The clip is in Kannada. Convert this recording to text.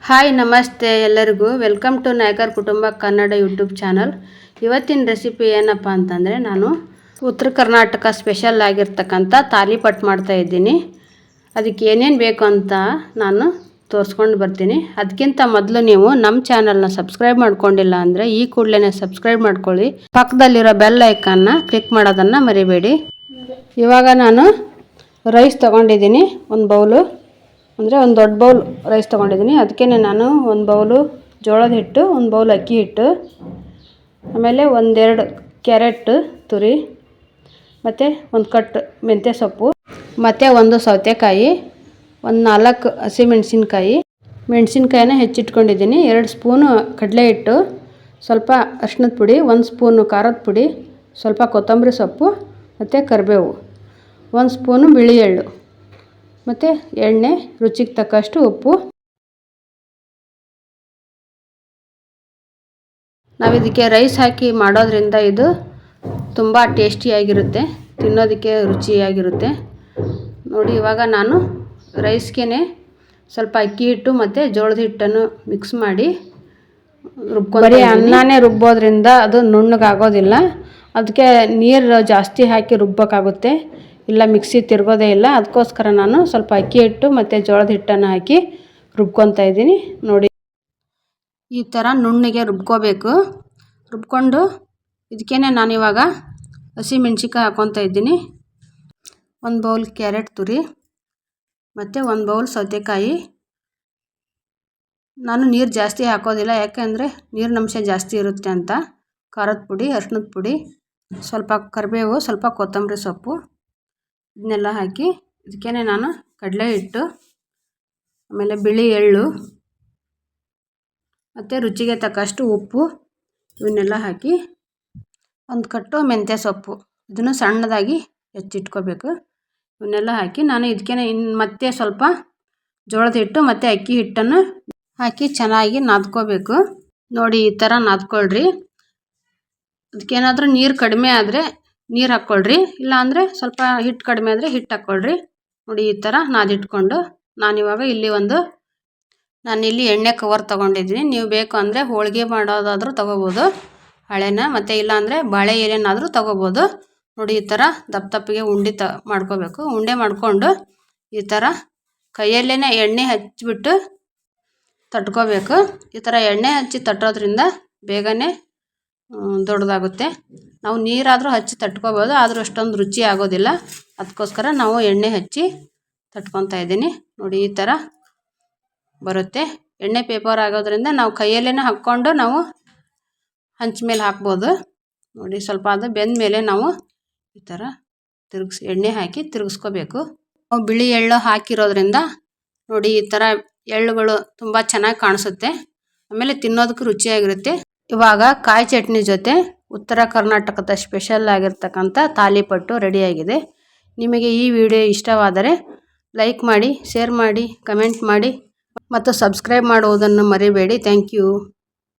ಹಾಯ್ ನಮಸ್ತೆ ಎಲ್ಲರಿಗೂ ವೆಲ್ಕಮ್ ಟು ನಾಯಕರ್ ಕುಟುಂಬ ಕನ್ನಡ ಯೂಟ್ಯೂಬ್ ಚಾನಲ್. ಇವತ್ತಿನ ರೆಸಿಪಿ ಏನಪ್ಪ ಅಂತಂದರೆ ನಾನು ಉತ್ತರ ಕರ್ನಾಟಕ ಸ್ಪೆಷಲ್ ಆಗಿರ್ತಕ್ಕಂಥ ತಾಲಿಪಟ್ ಮಾಡ್ತಾ ಇದ್ದೀನಿ. ಅದಕ್ಕೆ ಏನೇನು ಬೇಕು ಅಂತ ನಾನು ತೋರಿಸ್ಕೊಂಡು ಬರ್ತೀನಿ. ಅದಕ್ಕಿಂತ ಮೊದಲು ನೀವು ನಮ್ಮ ಚಾನಲ್ನ ಸಬ್ಸ್ಕ್ರೈಬ್ ಮಾಡ್ಕೊಂಡಿಲ್ಲ ಅಂದರೆ ಈ ಕೂಡಲೇ ಸಬ್ಸ್ಕ್ರೈಬ್ ಮಾಡ್ಕೊಳ್ಳಿ. ಪಕ್ಕದಲ್ಲಿರೋ ಬೆಲ್ ಐಕನ್ನ ಕ್ಲಿಕ್ ಮಾಡೋದನ್ನು ಮರಿಬೇಡಿ. ಇವಾಗ ನಾನು ರೈಸ್ ತೊಗೊಂಡಿದ್ದೀನಿ, ಒಂದು ಬೌಲು ಅಂದರೆ ಒಂದು ದೊಡ್ಡ ಬೌಲ್ ರೈಸ್ ತೊಗೊಂಡಿದ್ದೀನಿ. ಅದಕ್ಕೆ ನಾನು ಒಂದು ಬೌಲು ಜೋಳದ ಹಿಟ್ಟು, ಒಂದು ಬೌಲ್ ಅಕ್ಕಿ ಹಿಟ್ಟು, ಆಮೇಲೆ ಒಂದೆರಡು ಕ್ಯಾರೆಟ್ ತುರಿ, ಮತ್ತು ಒಂದು ಕಟ್ ಮೆಂತ್ಯ ಸೊಪ್ಪು, ಮತ್ತು ಒಂದು ಸೌತೆಕಾಯಿ, ಒಂದು 4 ಹಸಿಮೆಣಸಿನ್ಕಾಯಿ, ಮೆಣಸಿನ್ಕಾಯಿನ ಹೆಚ್ಚಿಟ್ಕೊಂಡಿದ್ದೀನಿ, 2 ಸ್ಪೂನು ಕಡಲೆ ಹಿಟ್ಟು, ಸ್ವಲ್ಪ ಅರಿಶಿಣದ ಪುಡಿ, 1 ಸ್ಪೂನು ಖಾರದ ಪುಡಿ, ಸ್ವಲ್ಪ ಕೊತ್ತಂಬರಿ ಸೊಪ್ಪು ಮತ್ತು ಕರಿಬೇವು, 1 ಸ್ಪೂನು ಬಿಳಿ ಎಳ್ಳು, ಮತ್ತು ಎಣ್ಣೆ, ರುಚಿಗೆ ತಕ್ಕಷ್ಟು ಉಪ್ಪು. ನಾವು ಇದಕ್ಕೆ ರೈಸ್ ಹಾಕಿ ಮಾಡೋದ್ರಿಂದ ಇದು ತುಂಬ ಟೇಸ್ಟಿಯಾಗಿರುತ್ತೆ, ತಿನ್ನೋದಕ್ಕೆ ರುಚಿಯಾಗಿರುತ್ತೆ ನೋಡಿ. ಇವಾಗ ನಾನು ರೈಸ್ಗೆ ಸ್ವಲ್ಪ ಅಕ್ಕಿ ಹಿಟ್ಟು ಮತ್ತು ಜೋಳದ ಹಿಟ್ಟನ್ನು ಮಿಕ್ಸ್ ಮಾಡಿ ಬರೀ ಅನ್ನನೇ ರುಬ್ಬೋದ್ರಿಂದ ಅದು ನುಣ್ಣಗಾಗೋದಿಲ್ಲ. ಅದಕ್ಕೆ ನೀರು ಜಾಸ್ತಿ ಹಾಕಿ ರುಬ್ಬೋಕ್ಕಾಗುತ್ತೆ, ಇಲ್ಲ ಮಿಕ್ಸಿ ತಿರ್ಗೋದೇ ಇಲ್ಲ. ಅದಕ್ಕೋಸ್ಕರ ನಾನು ಸ್ವಲ್ಪ ಅಕ್ಕಿ ಹಿಟ್ಟು ಮತ್ತು ಜೋಳದ ಹಿಟ್ಟನ್ನು ಹಾಕಿ ರುಬ್ಕೊತಾ ಇದ್ದೀನಿ ನೋಡಿ. ಈ ಥರ ನುಣ್ಣಗೆ ರುಬ್ಕೋಬೇಕು. ರುಬ್ಕೊಂಡು ಇದಕ್ಕೇ ನಾನಿವಾಗ ಹಸಿಮೆಣ್ಸಿನ್ಕಾಯಿ ಹಾಕ್ಕೊತಾ ಇದ್ದೀನಿ, 1 ಬೌಲ್ ಕ್ಯಾರೆಟ್ ತುರಿ ಮತ್ತು 1 ಬೌಲ್ ಸೌತೆಕಾಯಿ. ನಾನು ನೀರು ಜಾಸ್ತಿ ಹಾಕೋದಿಲ್ಲ, ಯಾಕೆಂದರೆ ನೀರಿನಂಶ ಜಾಸ್ತಿ ಇರುತ್ತೆ ಅಂತ. ಖಾರದ ಪುಡಿ, ಅರಿಶಿಣದ ಪುಡಿ, ಸ್ವಲ್ಪ ಕರಿಬೇವು, ಸ್ವಲ್ಪ ಕೊತ್ತಂಬರಿ ಸೊಪ್ಪು, ಇದನ್ನೆಲ್ಲ ಹಾಕಿ ಇದಕ್ಕೇ ನಾನು ಕಡಲೆ ಹಿಟ್ಟು, ಆಮೇಲೆ ಬಿಳಿ ಎಳ್ಳು ಮತ್ತು ರುಚಿಗೆ ತಕ್ಕಷ್ಟು ಉಪ್ಪು ಇವನ್ನೆಲ್ಲ ಹಾಕಿ, ಒಂದು ಕಟ್ಟು ಮೆಂತ್ಯ ಸೊಪ್ಪು, ಇದನ್ನು ಸಣ್ಣದಾಗಿ ಹೆಚ್ಚಿಟ್ಕೋಬೇಕು. ಇವನ್ನೆಲ್ಲ ಹಾಕಿ ನಾನು ಇದಕ್ಕೇ ಮತ್ತೆ ಸ್ವಲ್ಪ ಜೋಳದ ಹಿಟ್ಟು ಮತ್ತು ಅಕ್ಕಿ ಹಿಟ್ಟನ್ನು ಹಾಕಿ ಚೆನ್ನಾಗಿ ನಾದ್ಕೋಬೇಕು ನೋಡಿ. ಈ ಥರ ನಾದ್ಕೊಳ್ರಿ. ಅದಕ್ಕೇನಾದರೂ ನೀರು ಕಡಿಮೆ ಆದರೆ ನೀರು ಹಾಕ್ಕೊಳ್ರಿ, ಇಲ್ಲ ಅಂದರೆ ಸ್ವಲ್ಪ ಹಿಟ್ಟು ಕಡಿಮೆ ಆದರೆ ಹಿಟ್ಟು ಹಾಕ್ಕೊಳ್ರಿ ನೋಡಿ. ಈ ಥರ ನಾದಿಟ್ಕೊಂಡು ನಾನಿವಾಗ ನಾನಿಲ್ಲಿ ಎಣ್ಣೆ ಕವರ್ ತೊಗೊಂಡಿದ್ದೀನಿ. ನೀವು ಬೇಕು ಅಂದರೆ ಹೋಳಿಗೆ ಮಾಡೋದಾದರೂ ತೊಗೋಬೋದು ಹಳೆನ, ಮತ್ತು ಇಲ್ಲಾಂದರೆ ಬಾಳೆ ಎಲೆನಾದರೂ ತೊಗೋಬೋದು ನೋಡಿ. ಈ ಥರ ದಪ್ಪ ದಪ್ಪಗೆ ಉಂಡೆ ಮಾಡ್ಕೋಬೇಕು. ಉಂಡೆ ಮಾಡಿಕೊಂಡು ಈ ಥರ ಕೈಯಲ್ಲೇ ಎಣ್ಣೆ ಹಚ್ಚಿಬಿಟ್ಟು ತಟ್ಕೋಬೇಕು. ಈ ಥರ ಎಣ್ಣೆ ಹಚ್ಚಿ ತಟ್ಟೋದ್ರಿಂದ ಬೇಗನೆ ದೊಡ್ಡದಾಗುತ್ತೆ. ನಾವು ನೀರಾದರೂ ಹಚ್ಚಿ ತಟ್ಕೋಬೋದು, ಆದರೂ ಅಷ್ಟೊಂದು ರುಚಿ ಆಗೋದಿಲ್ಲ. ಅದಕ್ಕೋಸ್ಕರ ನಾವು ಎಣ್ಣೆ ಹಚ್ಚಿ ತಟ್ಕೊತಾ ಇದ್ದೀನಿ ನೋಡಿ. ಈ ಥರ ಬರುತ್ತೆ. ಎಣ್ಣೆ ಪೇಪರ್ ಆಗೋದ್ರಿಂದ ನಾವು ಕೈಯಲ್ಲೇ ಹಾಕ್ಕೊಂಡು ನಾವು ಹಂಚ ಮೇಲೆ ಹಾಕ್ಬೋದು ನೋಡಿ. ಸ್ವಲ್ಪ ಅದು ಬೆಂದ ಮೇಲೆ ನಾವು ಈ ಥರ ಎಣ್ಣೆ ಹಾಕಿ ತಿರುಗಿಸ್ಕೋಬೇಕು. ನಾವು ಬಿಳಿ ಎಳ್ಳು ಹಾಕಿರೋದ್ರಿಂದ ನೋಡಿ ಈ ಥರ ಎಳ್ಳುಗಳು ತುಂಬ ಚೆನ್ನಾಗಿ ಕಾಣಿಸುತ್ತೆ, ಆಮೇಲೆ ತಿನ್ನೋದಕ್ಕೆ ರುಚಿಯಾಗಿರುತ್ತೆ. ಇವಾಗ ಕಾಯಿ ಚಟ್ನಿ ಜೊತೆ ಉತ್ತರ ಕರ್ನಾಟಕದ ಸ್ಪೆಷಲ್ ಆಗಿರ್ತಕ್ಕಂಥ ತಾಲಿಪಟ್ಟು ರೆಡಿಯಾಗಿದೆ. ನಿಮಗೆ ಈ ವಿಡಿಯೋ ಇಷ್ಟವಾದರೆ ಲೈಕ್ ಮಾಡಿ, ಶೇರ್ ಮಾಡಿ, ಕಮೆಂಟ್ ಮಾಡಿ ಮತ್ತು ಸಬ್ಸ್ಕ್ರೈಬ್ ಮಾಡುವುದನ್ನು ಮರಿಬೇಡಿ. Thank you.